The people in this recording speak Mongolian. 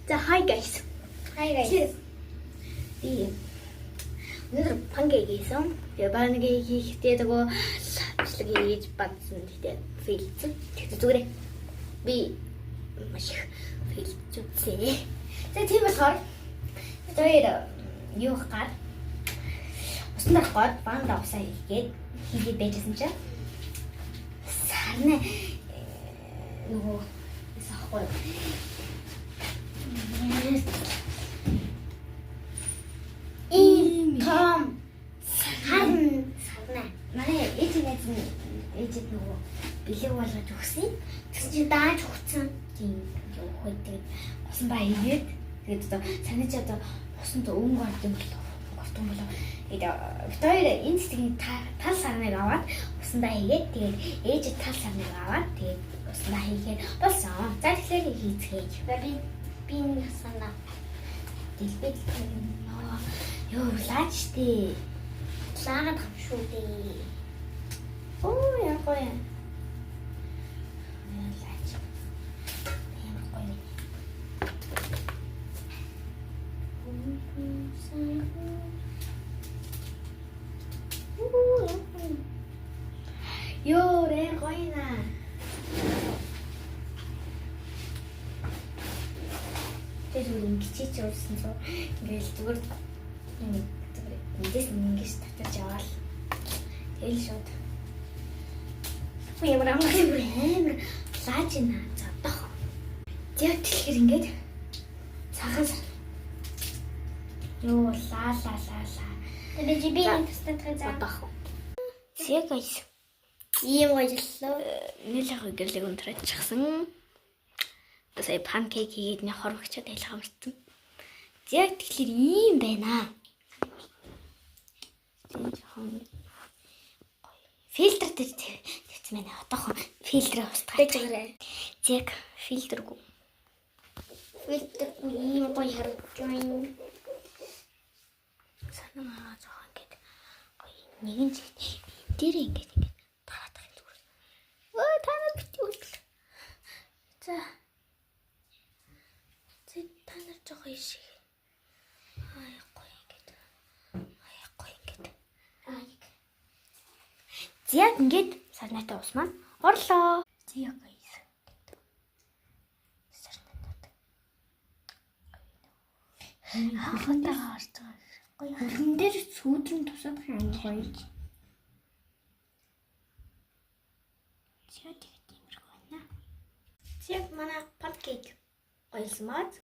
За hi guys. Hi guys. Би өнөөдөр панкейк хийсэн. Тэгээ панкейк хийхдээ нөгөө бичлэг хийж бадсан. Тэгээ фейлцэн. Тэгээ зүгээр би маш их фейлж үзье. Тэгээ тийм болохоор тэр юу гар усан дээр гоод банда усаа хийгээд байжсэн чинь сарна нөгөө сахгүй. Том сарна. Манай ээжид нөгөө бэлэг болгож өгсөн. Тэгсэн чинь дааж өгсөн. Тийм юу хойдог. Усан ба хийгээд тэгээд одоо санаж одоо усанд өнгө ордог болов. Гортон болов. Виктория энэ цэцгийн тал сарныг аваад усандаа хийгээд тэгээд ээжид тал сарныг аваад тэгээд усандаа хийгээд болсон. За тэгэхээр хийцгээе. Би энэ санаа дэлбэл ёо лаач тий. Лаагаад хам шүү дээ. Оо яа гоё. Лаач. Яа гоё. Ёо рэ гоё на. Тэр ингэчиж явуулсан цоо. Ингээл зүгээр эндээс ингэж татаж яваал. Тэгэл шууд. Ямар амар лааж ийна задах. Яг тэгэхээр ингээд цагаас ёо лаа. Тэгээд би энэ тастад задах. Зэг айс. Ийм ойлоо. Нийлэх үгэрлэг өнтрөөчихсөн. Сая панкейк хийгээд нэг хорвогчод айлгаа мэдсэн. Яг тэгэхээр ийм байна. Фильтр тавьсан байна. Одоохон фильтрээ устгах гэж. Яг фильтргүй. Фильтргүй ийм гоё харагдаж байна. Санаа зохон гээд гоё нэгэн зэг дээр ингээд тараадах хэлбэр. Өө танаа битүү. За. Танаар жоо ишиг. Аяхгүй ингээд. Яг ингээд сарнаатай ус маань орлоо. Яг гайс. Сарнаатай. Хатаа харж байгаа. Гоё. Хөргөн дээр сүүдрэн тусаад хаан гоё. Яг тиймэрхүү байна. Яг манай панкейк ойлсмаад